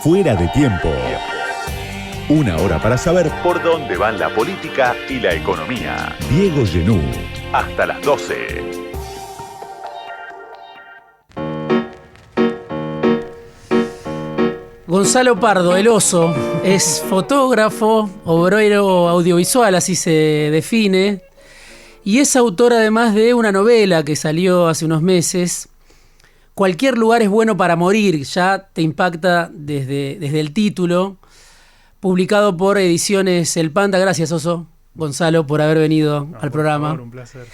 Fuera de tiempo. Una hora para saber por dónde van la política y la economía. Diego Genú. Hasta las 12. Gonzalo Pardo, el oso, es fotógrafo, obrero audiovisual, así se define, y es autor además de una novela que salió hace unos meses. Cualquier lugar es bueno para morir, ya te impacta desde el título, publicado por Ediciones El Panda. Gracias, oso, Gonzalo, por haber venido al programa. Favor, un placer.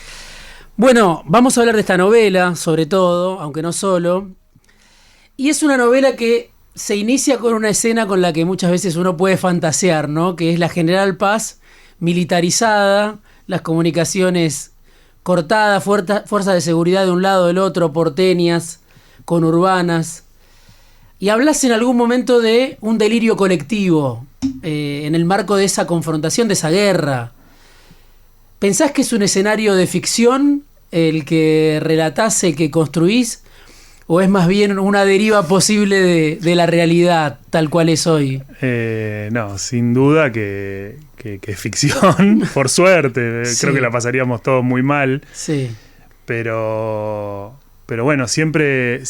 Bueno, vamos a hablar de esta novela, sobre todo, aunque no solo, y es una novela que se inicia con una escena con la que muchas veces uno puede fantasear, ¿no? Que es la General Paz militarizada, las comunicaciones cortadas, fuerzas de seguridad de un lado del otro, porteñas, conurbanas. Y hablas en algún momento de un delirio colectivo en el marco de esa confrontación, de esa guerra. ¿Pensás que es un escenario de ficción el que relatás, el que construís? ¿O es más bien una deriva posible de la realidad tal cual es hoy? No, sin duda que es ficción, por suerte. Sí. Creo que la pasaríamos todos muy mal. Sí. Pero bueno, siempre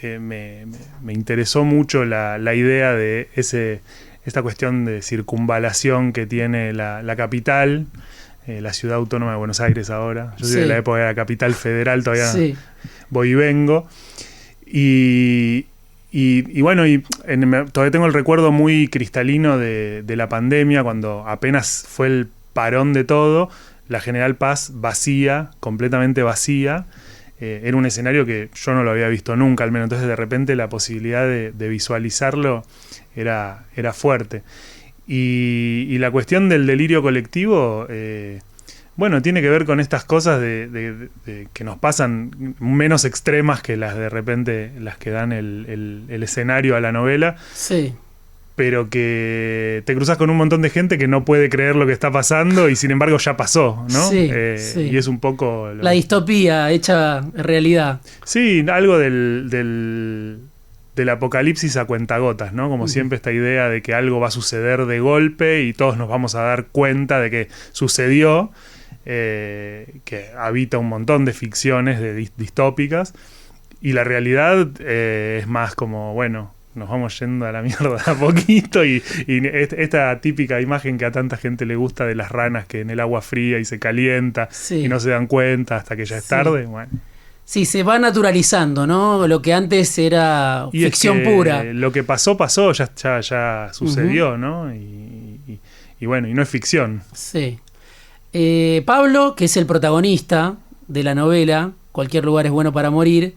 me interesó mucho la idea de esta cuestión de circunvalación que tiene la capital, la ciudad autónoma de Buenos Aires ahora. Yo soy de la época de la capital federal, todavía voy y vengo. Y bueno, todavía tengo el recuerdo muy cristalino de la pandemia, cuando apenas fue el parón de todo, la General Paz vacía, completamente vacía. Era un escenario que yo no lo había visto nunca, al menos. Entonces, de repente, la posibilidad de visualizarlo era fuerte. Y la cuestión del delirio colectivo, bueno, tiene que ver con estas cosas de que nos pasan menos extremas que las de repente las que dan el escenario a la novela. Sí. Pero que te cruzas con un montón de gente que no puede creer lo que está pasando y sin embargo ya pasó, ¿no? Sí. Y es un poco... La distopía hecha realidad. Sí, algo del apocalipsis a cuentagotas, ¿no? Como siempre, esta idea de que algo va a suceder de golpe y todos nos vamos a dar cuenta de que sucedió, que habita un montón de ficciones distópicas, y la realidad es más como, bueno, nos vamos yendo a la mierda a poquito, y esta típica imagen que a tanta gente le gusta de las ranas que en el agua fría y se calienta y no se dan cuenta hasta que ya es tarde, bueno. Sí, se va naturalizando, ¿no? Lo que antes era Y ficción pura. Lo que pasó, ya sucedió, ¿no? Y bueno, y no es ficción. Sí. Pablo, que es el protagonista de la novela, Cualquier lugar es bueno para morir,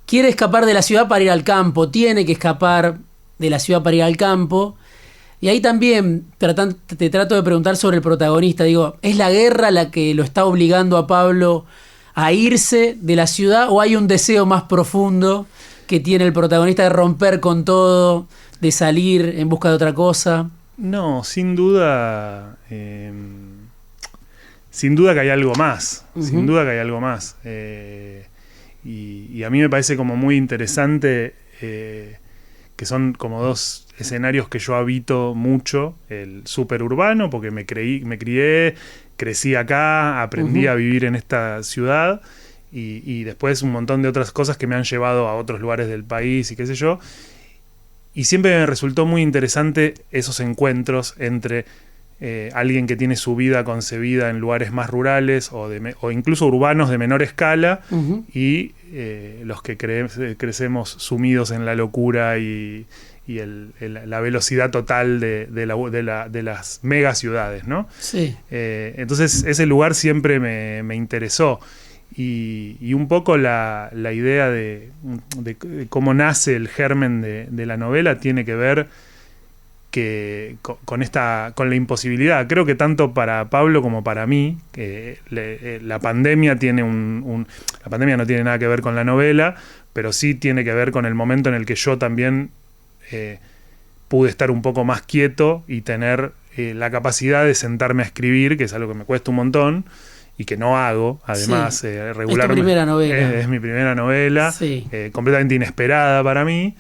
quiere escapar de la ciudad para ir al campo, tiene que escapar de la ciudad para ir al campo. Y ahí también te trato de preguntar sobre el protagonista. Digo, ¿es la guerra la que lo está obligando a Pablo a irse de la ciudad, o hay un deseo más profundo que tiene el protagonista de romper con todo, de salir en busca de otra cosa? No, sin duda... sin duda que hay algo más. Sin duda que hay algo más. Y a mí me parece como muy interesante que son como dos escenarios que yo habito mucho. El superurbano, porque me crié, crecí acá, aprendí a vivir en esta ciudad, y después un montón de otras cosas que me han llevado a otros lugares del país y qué sé yo. Y siempre me resultó muy interesante esos encuentros entre alguien que tiene su vida concebida en lugares más rurales o incluso urbanos de menor escala, y los que crecemos sumidos en la locura y la velocidad total de las megaciudades, ¿no? Sí. Entonces ese lugar siempre me interesó, y un poco la idea de cómo nace el germen de la novela tiene que ver con la imposibilidad. Creo que tanto para Pablo como para mí, la pandemia tiene la pandemia no tiene nada que ver con la novela, pero sí tiene que ver con el momento en el que yo también pude estar un poco más quieto y tener la capacidad de sentarme a escribir, que es algo que me cuesta un montón y que no hago, además, regularmente. Es tu primera novela. Es mi primera novela, Sí. completamente inesperada para mí.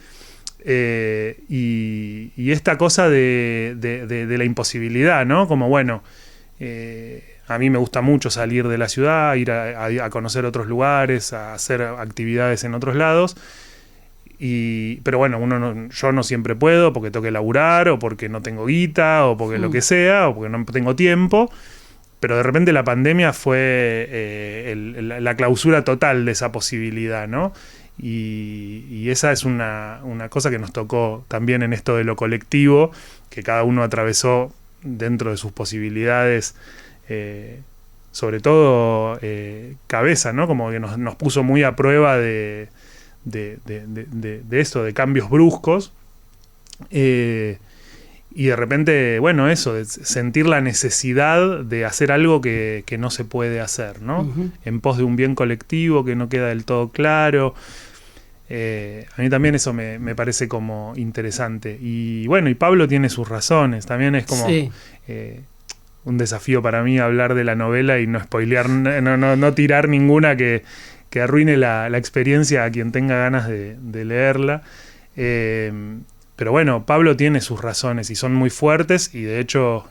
Y esta cosa de la imposibilidad, ¿no? Como bueno, a mí me gusta mucho salir de la ciudad, ir a conocer otros lugares, a hacer actividades en otros lados. Pero bueno, yo no siempre puedo porque tengo que laburar, o porque no tengo guita, o porque lo que sea, o porque no tengo tiempo. Pero de repente la pandemia fue la clausura total de esa posibilidad, ¿no? Y esa es una cosa que nos tocó también en esto de lo colectivo, que cada uno atravesó dentro de sus posibilidades, sobre todo cabeza, ¿no? Como que nos puso muy a prueba de esto, de cambios bruscos, y de repente, bueno, eso, de sentir la necesidad de hacer algo que no se puede hacer, ¿no? En pos de un bien colectivo que no queda del todo claro. A mí también eso me parece como interesante. Y bueno, y Pablo tiene sus razones, también es como un desafío para mí hablar de la novela y no spoilear, no tirar ninguna que arruine la experiencia a quien tenga ganas de leerla. Pero bueno, Pablo tiene sus razones y son muy fuertes, y de hecho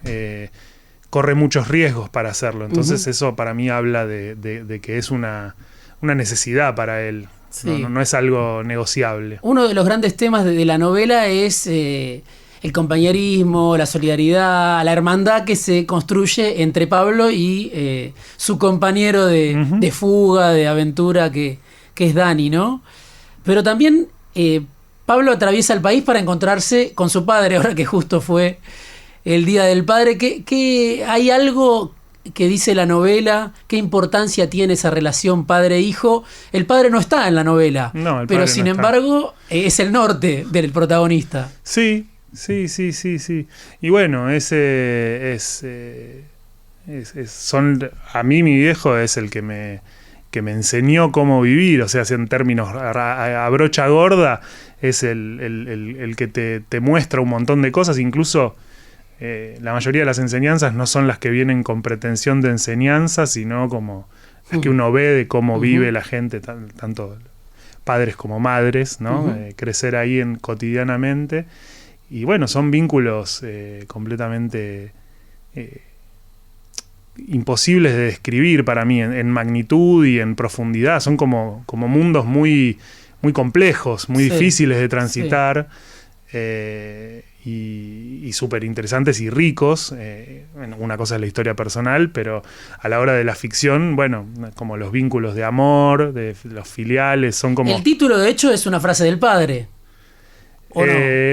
corre muchos riesgos para hacerlo. Entonces eso para mí habla de que es una necesidad para él. Sí. No es algo negociable. Uno de los grandes temas de la novela es el compañerismo, la solidaridad, la hermandad que se construye entre Pablo y su compañero de fuga, de aventura, que es Dani, ¿no? Pero también Pablo atraviesa el país para encontrarse con su padre, ahora que justo fue el Día del Padre. ¿Qué hay algo que dice la novela? ¿Qué importancia tiene esa relación padre-hijo? El padre no está en la novela, pero sin embargo es el norte del protagonista. Sí. Y bueno, a mí mi viejo es el que me enseñó cómo vivir, o sea, en términos a brocha gorda, es el que te muestra un montón de cosas. Incluso la mayoría de las enseñanzas no son las que vienen con pretensión de enseñanza, sino como las que uno ve de cómo vive la gente, tanto padres como madres, ¿no? Crecer ahí cotidianamente. Y bueno, son vínculos completamente imposibles de describir para mí en magnitud y en profundidad. Son como mundos muy, muy complejos, muy difíciles de transitar, y súper interesantes y ricos. Bueno, una cosa es la historia personal, pero a la hora de la ficción, bueno, como los vínculos de amor, de los filiales, son como... El título, de hecho, es una frase del padre. No?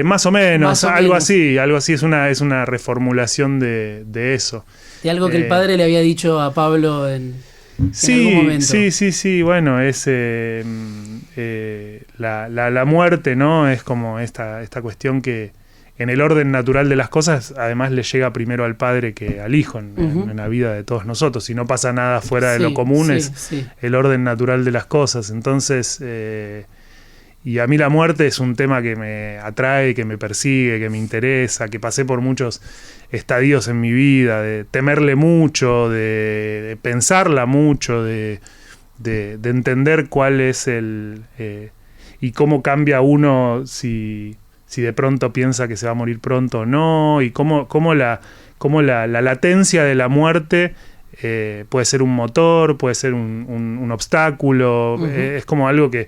Más o menos, algo así, es una reformulación de eso. De algo que el padre le había dicho a Pablo en algún momento. Sí, bueno, es la muerte, ¿no? Es como esta cuestión que en el orden natural de las cosas, además le llega primero al padre que al hijo en la vida de todos nosotros. Si no pasa nada fuera de lo común, es el orden natural de las cosas. Entonces... y a mí la muerte es un tema que me atrae, que me persigue, que me interesa, que pasé por muchos estadios en mi vida, de temerle mucho, de pensarla mucho, de entender cuál es y cómo cambia uno si de pronto piensa que se va a morir pronto o no, y cómo la latencia de la muerte puede ser un motor, puede ser un obstáculo. Es como algo que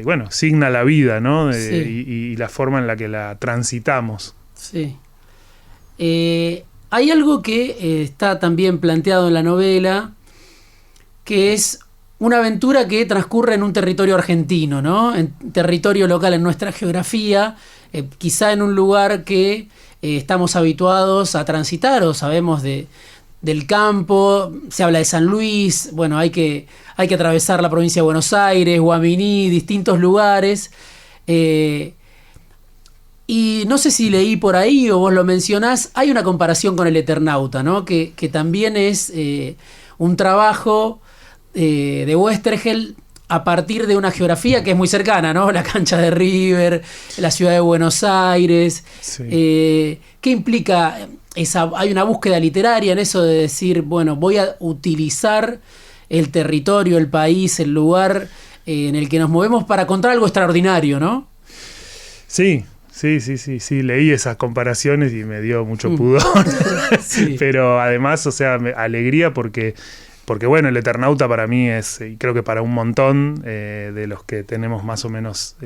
bueno, signa la vida, ¿no? Y la forma en la que la transitamos. Sí. Hay algo que está también planteado en la novela, que es una aventura que transcurre en un territorio argentino, ¿no? En territorio local, en nuestra geografía, quizá en un lugar que estamos habituados a transitar, o sabemos del campo. Se habla de San Luis, bueno, hay que atravesar la provincia de Buenos Aires, Guaminí, distintos lugares. Y no sé si leí por ahí o vos lo mencionás, hay una comparación con El Eternauta, ¿no? Que también es un trabajo de Oesterheld a partir de una geografía que es muy cercana, ¿no? La cancha de River, la ciudad de Buenos Aires. Sí. ¿Qué implica? Hay una búsqueda literaria en eso de decir, bueno, voy a utilizar el territorio, el país, el lugar en el que nos movemos para contar algo extraordinario, ¿no? Sí, sí, leí esas comparaciones y me dio mucho pudor. Sí. Pero además, o sea, alegría porque bueno, el Eternauta para mí es, y creo que para un montón de los que tenemos más o menos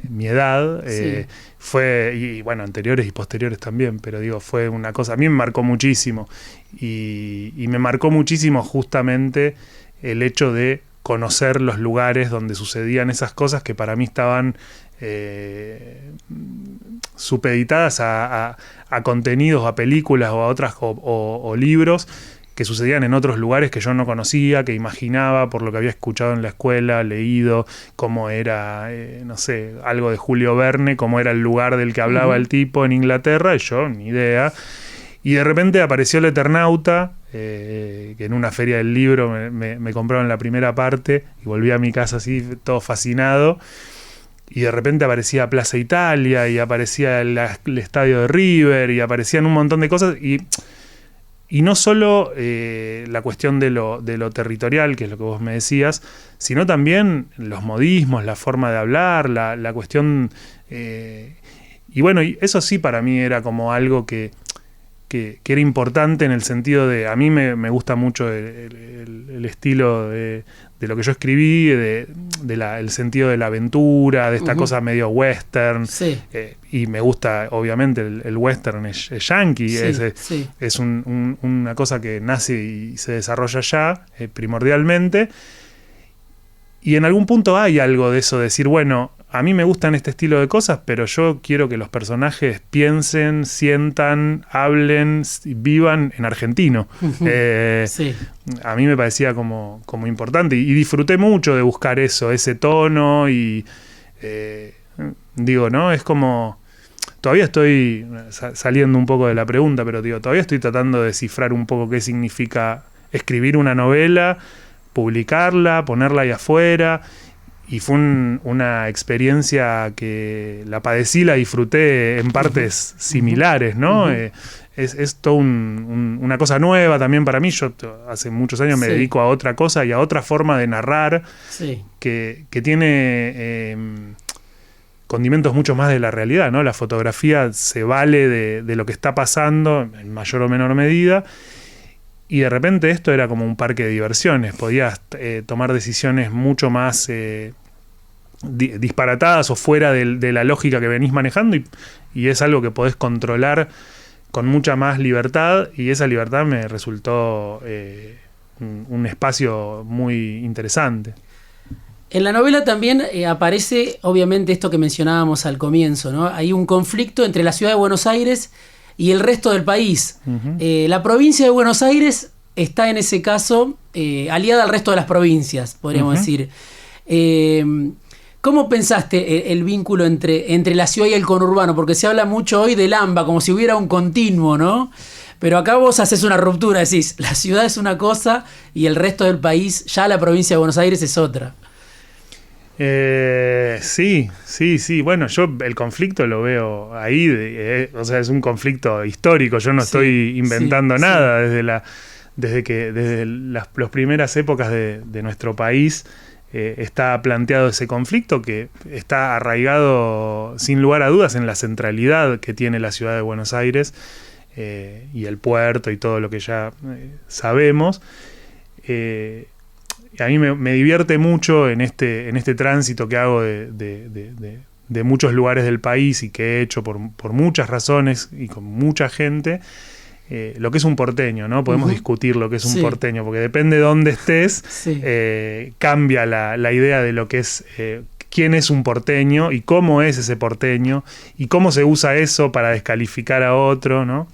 mi edad, Sí. fue, y bueno, anteriores y posteriores también, pero digo, fue una cosa, a mí me marcó muchísimo. Y me marcó muchísimo justamente el hecho de conocer los lugares donde sucedían esas cosas que para mí estaban supeditadas a contenidos, a películas o a otras o libros que sucedían en otros lugares que yo no conocía, que imaginaba por lo que había escuchado en la escuela, leído, cómo era, no sé, algo de Julio Verne, cómo era el lugar del que hablaba el tipo en Inglaterra, y yo ni idea. Y de repente apareció el Eternauta, que en una feria del libro me compraron la primera parte y volví a mi casa así, todo fascinado. Y de repente aparecía Plaza Italia y aparecía el estadio de River y aparecían un montón de cosas. Y no solo la cuestión de lo territorial, que es lo que vos me decías, sino también los modismos, la forma de hablar, la cuestión... y bueno, y eso sí para mí era como algo que era importante en el sentido de... A mí me gusta mucho el estilo de lo que yo escribí, el sentido de la aventura, de esta cosa medio western. Sí. Y me gusta, obviamente, el western es yankee, Sí, es una cosa que nace y se desarrolla allá, primordialmente. Y en algún punto hay algo de eso, de decir, bueno, a mí me gustan este estilo de cosas, pero yo quiero que los personajes piensen, sientan, hablen, vivan en argentino. Sí. A mí me parecía como importante y disfruté mucho de buscar eso, ese tono y digo, ¿no? Es como... Todavía estoy saliendo un poco de la pregunta, pero digo, todavía estoy tratando de descifrar un poco qué significa escribir una novela, publicarla, ponerla ahí afuera. Y fue una experiencia que la padecí, la disfruté en partes similares, ¿no? Es todo una cosa nueva también para mí. Yo hace muchos años me dedico a otra cosa y a otra forma de narrar que tiene condimentos mucho más de la realidad, ¿no? La fotografía se vale de lo que está pasando en mayor o menor medida. Y de repente esto era como un parque de diversiones. Podías tomar decisiones mucho más disparatadas o fuera de la lógica que venís manejando y es algo que podés controlar con mucha más libertad y esa libertad me resultó un espacio muy interesante. En la novela también aparece, obviamente, esto que mencionábamos al comienzo, ¿no? Hay un conflicto entre la ciudad de Buenos Aires y el resto del país. La provincia de Buenos Aires está en ese caso aliada al resto de las provincias, podríamos decir. ¿Cómo pensaste el vínculo entre la ciudad y el conurbano? Porque se habla mucho hoy del AMBA, como si hubiera un continuo, ¿no? Pero acá vos haces una ruptura, decís, la ciudad es una cosa y el resto del país, ya la provincia de Buenos Aires es otra. Sí. Bueno, yo el conflicto lo veo ahí, o sea, es un conflicto histórico. Yo no estoy inventando nada desde las primeras épocas de nuestro país. Está planteado ese conflicto que está arraigado sin lugar a dudas en la centralidad que tiene la ciudad de Buenos Aires y el puerto y todo lo que ya sabemos. A mí me divierte mucho en este tránsito que hago de muchos lugares del país y que he hecho por muchas razones y con mucha gente, lo que es un porteño, ¿no? Podemos discutir lo que es un porteño, porque depende de dónde estés, cambia la idea de lo que es, quién es un porteño y cómo es ese porteño y cómo se usa eso para descalificar a otro, ¿no?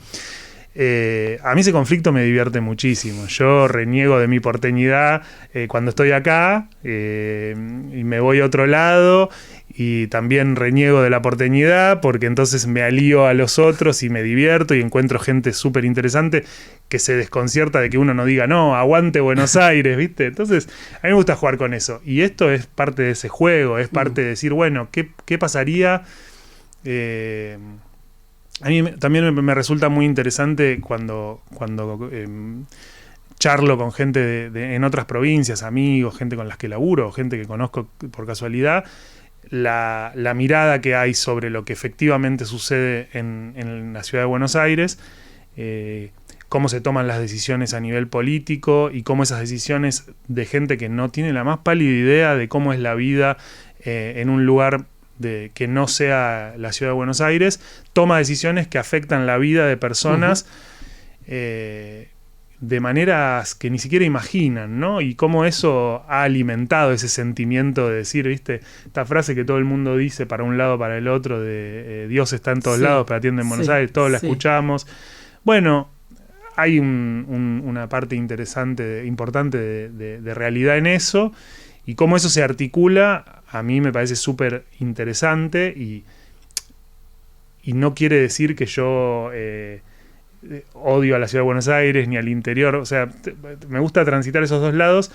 A mí ese conflicto me divierte muchísimo. Yo reniego de mi porteñidad cuando estoy acá y me voy a otro lado y también reniego de la porteñidad porque entonces me alío a los otros y me divierto y encuentro gente súper interesante que se desconcierta de que uno no diga no, aguante Buenos Aires, ¿viste? Entonces a mí me gusta jugar con eso y esto es parte de ese juego, es parte de decir, bueno, ¿qué pasaría? A mí también me resulta muy interesante cuando charlo con gente en otras provincias, amigos, gente con las que laburo, gente que conozco por casualidad, la mirada que hay sobre lo que efectivamente sucede en la ciudad de Buenos Aires, cómo se toman las decisiones a nivel político y cómo esas decisiones de gente que no tiene la más pálida idea de cómo es la vida en un lugar que no sea la ciudad de Buenos Aires, toma decisiones que afectan la vida de personas de maneras que ni siquiera imaginan, ¿no? Y cómo eso ha alimentado ese sentimiento de decir, ¿viste? Esta frase que todo el mundo dice para un lado, para el otro, de Dios está en todos lados, pero atiende en Buenos Aires, todos la escuchamos. Bueno, hay una parte interesante, importante de realidad en eso, y cómo eso se articula, a mí me parece súper interesante, y no quiere decir que yo odio a la ciudad de Buenos Aires ni al interior. O sea, me gusta transitar esos dos lados,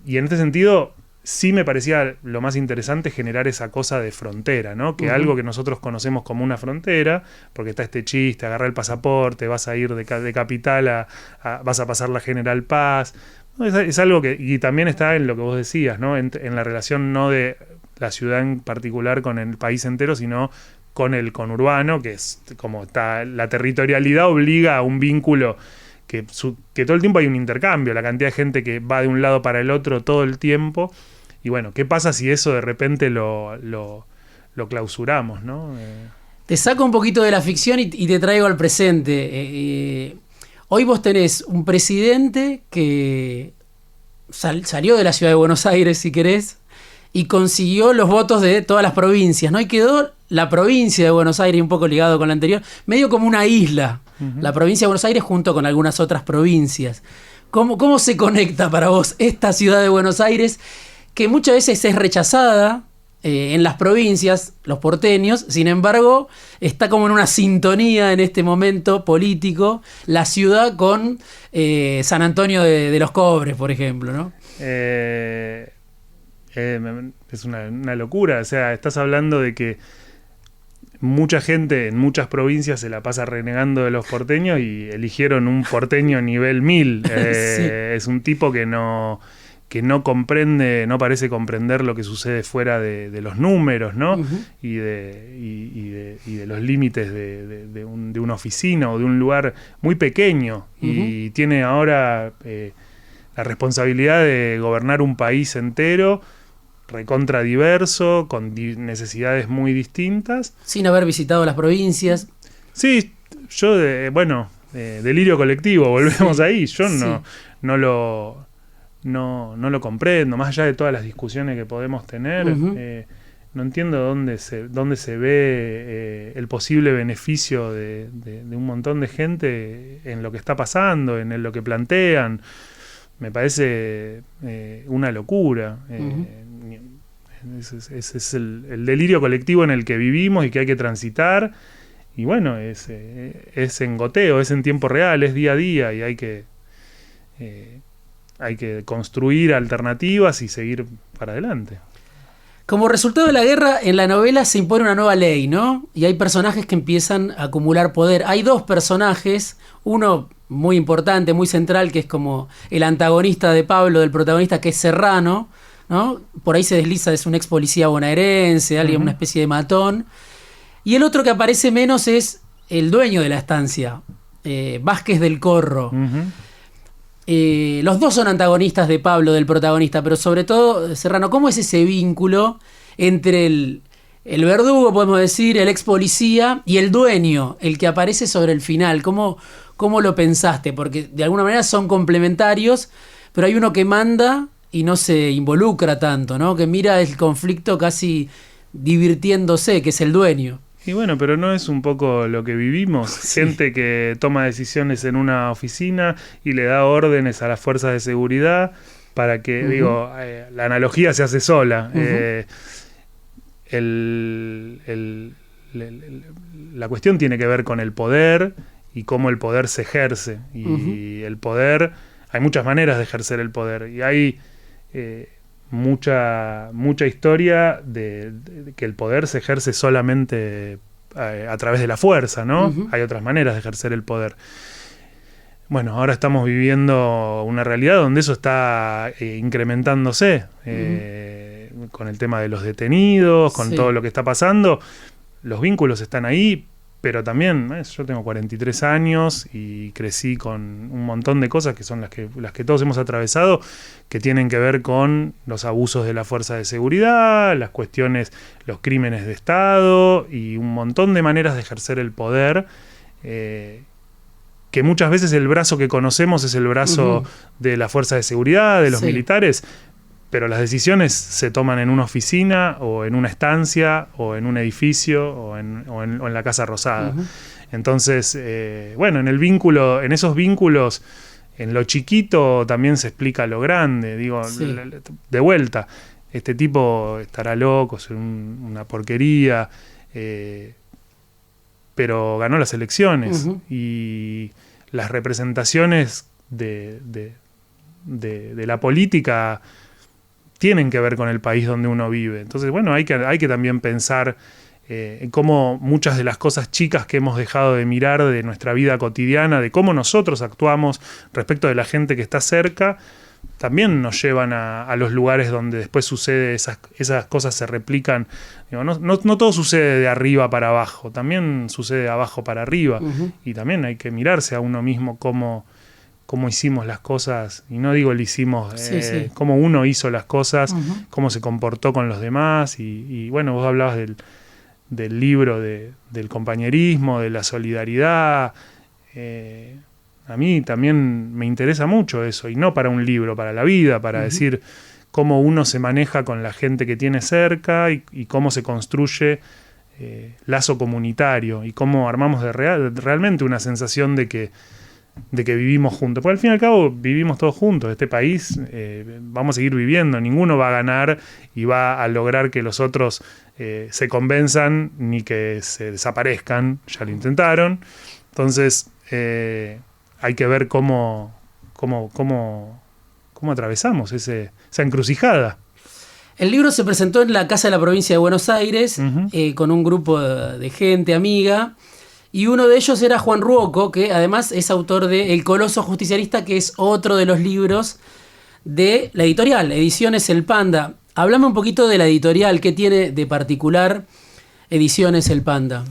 y en este sentido sí me parecía lo más interesante generar esa cosa de frontera, ¿no? Que algo que nosotros conocemos como una frontera, porque está este chiste, agarra el pasaporte, vas a ir de Capital vas a pasar la General Paz. Es algo que, y también está en lo que vos decías, ¿no? En la relación no de la ciudad en particular con el país entero, sino con el conurbano, que es como está, la territorialidad obliga a un vínculo que todo el tiempo hay un intercambio, la cantidad de gente que va de un lado para el otro todo el tiempo. Y bueno, ¿qué pasa si eso de repente lo clausuramos, ¿no? Te saco un poquito de la ficción y te traigo al presente. Hoy vos tenés un presidente que salió de la ciudad de Buenos Aires, si querés, y consiguió los votos de todas las provincias, ¿no? Y quedó la provincia de Buenos Aires, un poco ligado con la anterior, medio como una isla. La provincia de Buenos Aires junto con algunas otras provincias. ¿Cómo se conecta para vos esta ciudad de Buenos Aires, que muchas veces es rechazada en las provincias, los porteños, sin embargo, está como en una sintonía en este momento político, la ciudad con San Antonio de los Cobres, por ejemplo, ¿no? Es una locura. O sea, estás hablando de que mucha gente en muchas provincias se la pasa renegando de los porteños y eligieron un porteño nivel 1000. Sí. Es un tipo que no comprende, no parece comprender lo que sucede fuera de los números, ¿no? Y de los límites de una oficina o de un lugar muy pequeño. Y tiene ahora la responsabilidad de gobernar un país entero, recontra diverso, con necesidades muy distintas. Sin haber visitado las provincias. Sí, yo, delirio colectivo, volvemos ahí. Yo no lo comprendo, más allá de todas las discusiones que podemos tener. No entiendo dónde se ve el posible beneficio de un montón de gente en lo que está pasando, en lo que plantean. Me parece una locura. Ese es el delirio colectivo en el que vivimos y que hay que transitar. Y bueno, es en goteo, es en tiempo real, es día a día, y hay que construir alternativas y seguir para adelante. Como resultado de la guerra, en la novela se impone una nueva ley, ¿no? Y hay personajes que empiezan a acumular poder. Hay dos personajes, uno muy importante, muy central, que es como el antagonista de Pablo, del protagonista, que es Serrano, ¿no? Por ahí se desliza, es un ex policía bonaerense, alguien, una especie de matón. Y el otro que aparece menos es el dueño de la estancia, Vázquez del Corro. Los dos son antagonistas de Pablo, del protagonista, pero sobre todo Serrano. ¿Cómo es ese vínculo entre el verdugo, podemos decir, el ex policía y el dueño, el que aparece sobre el final? ¿Cómo lo pensaste? Porque de alguna manera son complementarios, pero hay uno que manda y no se involucra tanto, ¿no? Que mira el conflicto casi divirtiéndose, que es el dueño. Y bueno, pero ¿no es un poco lo que vivimos? Sí. Gente que toma decisiones en una oficina y le da órdenes a las fuerzas de seguridad para que, la analogía se hace sola. La cuestión tiene que ver con el poder y cómo el poder se ejerce. Y el poder, hay muchas maneras de ejercer el poder. Y hay mucha historia de que el poder se ejerce solamente a través de la fuerza, ¿no? Hay otras maneras de ejercer el poder. Bueno, ahora estamos viviendo una realidad donde eso está incrementándose. con el tema de los detenidos, con Sí. todo lo que está pasando. Los vínculos están ahí, pero también yo tengo 43 años y crecí con un montón de cosas que son las que todos hemos atravesado, que tienen que ver con los abusos de la fuerza de seguridad, las cuestiones, los crímenes de Estado y un montón de maneras de ejercer el poder, que muchas veces el brazo que conocemos es el brazo de la fuerza de seguridad, de los militares, pero las decisiones se toman en una oficina o en una estancia o en un edificio o en la Casa Rosada. Entonces, en el vínculo, en esos vínculos, en lo chiquito también se explica lo grande. Digo, de vuelta, este tipo estará loco, es una porquería, pero ganó las elecciones y las representaciones de la política tienen que ver con el país donde uno vive. Entonces, hay que también pensar en cómo muchas de las cosas chicas que hemos dejado de mirar de nuestra vida cotidiana, de cómo nosotros actuamos respecto de la gente que está cerca, también nos llevan a los lugares donde después sucede, esas cosas se replican. Digo, no todo sucede de arriba para abajo, también sucede de abajo para arriba. Y también hay que mirarse a uno mismo cómo hicimos las cosas, y no digo hicimos, cómo uno hizo las cosas, cómo se comportó con los demás, y vos hablabas del libro del compañerismo, de la solidaridad. A mí también me interesa mucho eso, y no para un libro, para la vida, para decir cómo uno se maneja con la gente que tiene cerca y cómo se construye lazo comunitario, y cómo armamos realmente una sensación de que vivimos juntos. Porque al fin y al cabo vivimos todos juntos. Este país vamos a seguir viviendo. Ninguno va a ganar y va a lograr que los otros se convenzan ni que se desaparezcan. Ya lo intentaron. Entonces hay que ver cómo atravesamos esa encrucijada. El libro se presentó en la Casa de la Provincia de Buenos Aires con un grupo de gente amiga. Y uno de ellos era Juan Ruoco, que además es autor de El Coloso Justicialista, que es otro de los libros de la editorial, Ediciones El Panda. Háblame un poquito de la editorial, ¿qué tiene de particular Ediciones El Panda?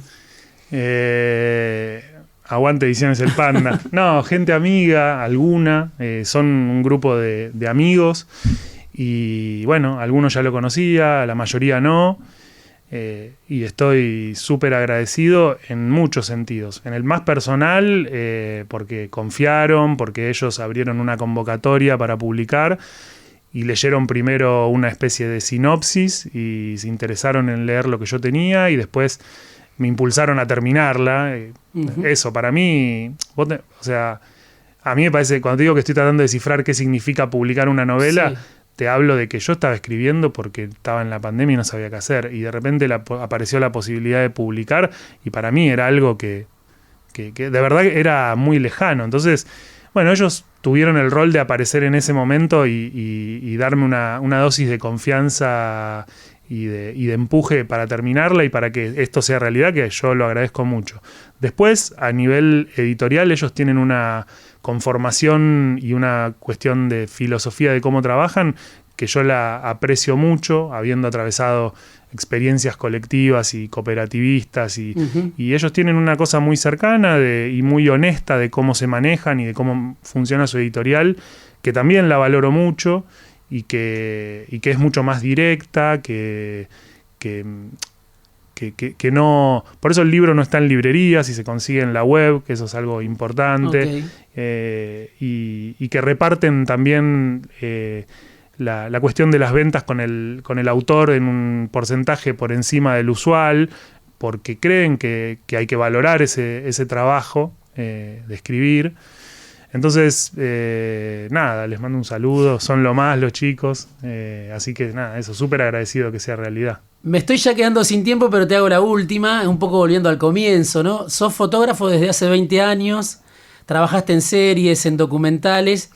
Aguante Ediciones El Panda. No, gente amiga, alguna, son un grupo de amigos, y algunos ya lo conocía, la mayoría no. Y estoy súper agradecido en muchos sentidos. En el más personal, porque confiaron, porque ellos abrieron una convocatoria para publicar y leyeron primero una especie de sinopsis y se interesaron en leer lo que yo tenía, y después me impulsaron a terminarla. Eso, para mí, a mí me parece, cuando te digo que estoy tratando de descifrar qué significa publicar una novela, te hablo de que yo estaba escribiendo porque estaba en la pandemia y no sabía qué hacer, y de repente apareció la posibilidad de publicar, y para mí era algo que de verdad era muy lejano. Entonces, ellos tuvieron el rol de aparecer en ese momento y darme una dosis de confianza y de empuje para terminarla y para que esto sea realidad, que yo lo agradezco mucho. Después, a nivel editorial, ellos tienen una conformación y una cuestión de filosofía de cómo trabajan que yo la aprecio mucho, habiendo atravesado experiencias colectivas y cooperativistas, y ellos tienen una cosa muy cercana y muy honesta de cómo se manejan y de cómo funciona su editorial, que también la valoro mucho, y que es mucho más directa, que no. Por eso el libro no está en librerías y se consigue en la web, que eso es algo importante. Y que reparten también la cuestión de las ventas con el autor en un porcentaje por encima del usual, porque creen que hay que valorar ese trabajo de escribir. Entonces, les mando un saludo, son lo más los chicos, así que eso, súper agradecido que sea realidad. Me estoy ya quedando sin tiempo, pero te hago la última, un poco volviendo al comienzo, ¿no? Sos fotógrafo desde hace 20 años, trabajaste en series, en documentales,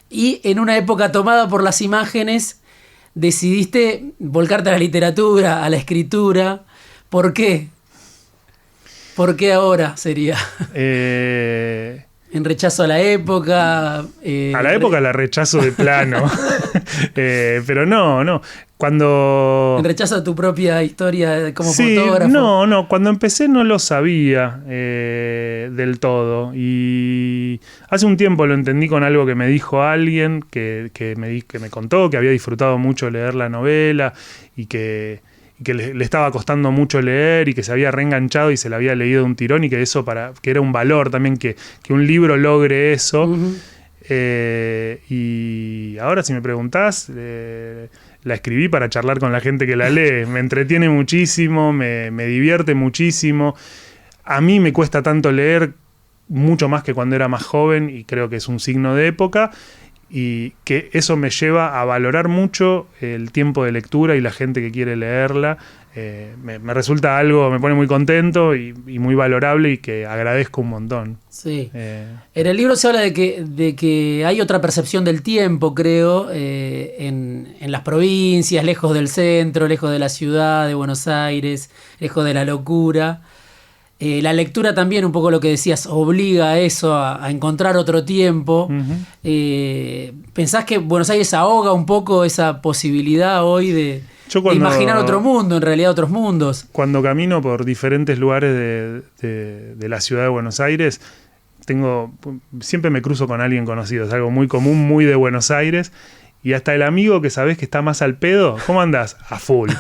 y en una época tomada por las imágenes, decidiste volcarte a la literatura, a la escritura. ¿Por qué? ¿Por qué ahora sería? En rechazo a la época. A la época la rechazo de plano. Pero no. En rechazo a tu propia historia como fotógrafo. No, cuando empecé no lo sabía del todo. Y hace un tiempo lo entendí con algo que me dijo alguien, que me contó que había disfrutado mucho leer la novela y que le estaba costando mucho leer y que se había reenganchado y se la había leído de un tirón y que eso que era un valor también que un libro logre eso. Uh-huh. Y ahora si me preguntás, la escribí para charlar con la gente que la lee. Me entretiene muchísimo, me divierte muchísimo. A mí me cuesta tanto leer, mucho más que cuando era más joven, y creo que es un signo de época, y que eso me lleva a valorar mucho el tiempo de lectura y la gente que quiere leerla. Me resulta algo, me pone muy contento y muy valorable y que agradezco un montón. Sí. En el libro se habla de que hay otra percepción del tiempo, creo, en las provincias, lejos del centro, lejos de la ciudad de Buenos Aires, lejos de la locura. La lectura también, un poco lo que decías, obliga a eso, a encontrar otro tiempo. Uh-huh. ¿Pensás que Buenos Aires ahoga un poco esa posibilidad hoy de imaginar otro mundo, en realidad otros mundos? Cuando camino por diferentes lugares de la ciudad de Buenos Aires, siempre me cruzo con alguien conocido, es algo muy común, muy de Buenos Aires. Y hasta el amigo que sabés que está más al pedo, ¿cómo andás? A full.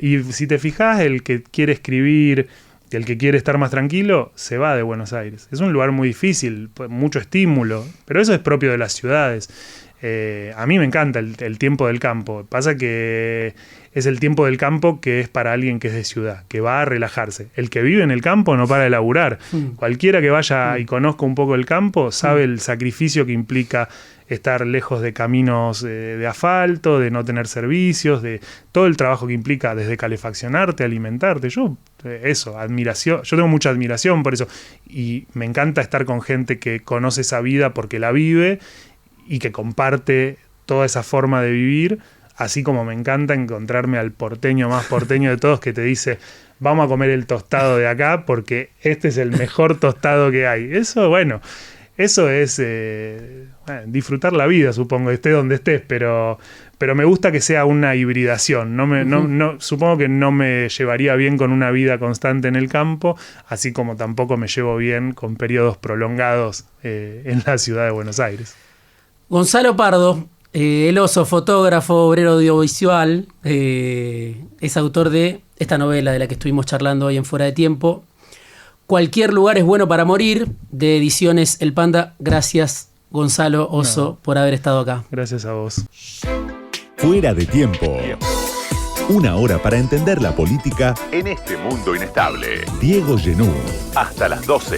Y si te fijás, el que quiere escribir, el que quiere estar más tranquilo, se va de Buenos Aires. Es un lugar muy difícil, mucho estímulo, pero eso es propio de las ciudades. A mí me encanta el tiempo del campo. Pasa que es el tiempo del campo que es para alguien que es de ciudad, que va a relajarse. El que vive en el campo no para de laburar. Cualquiera que vaya y conozca un poco el campo sabe el sacrificio que implica estar lejos de caminos de asfalto, de no tener servicios, de todo el trabajo que implica desde calefaccionarte, alimentarte. Admiración. Yo tengo mucha admiración por eso. Y me encanta estar con gente que conoce esa vida porque la vive y que comparte toda esa forma de vivir, así como me encanta encontrarme al porteño más porteño de todos que te dice, vamos a comer el tostado de acá porque este es el mejor tostado que hay. Eso es disfrutar la vida, supongo, esté donde estés, pero me gusta que sea una hibridación. Supongo que no me llevaría bien con una vida constante en el campo, así como tampoco me llevo bien con periodos prolongados en la ciudad de Buenos Aires. Gonzalo Pardo, el oso, fotógrafo, obrero audiovisual, es autor de esta novela de la que estuvimos charlando hoy en Fuera de Tiempo, Cualquier lugar es bueno para morir, de Ediciones El Panda. Gracias, Gonzalo Oso, por haber estado acá. Gracias a vos. Fuera de Tiempo. Una hora para entender la política en este mundo inestable. Diego Genú. Hasta las 12.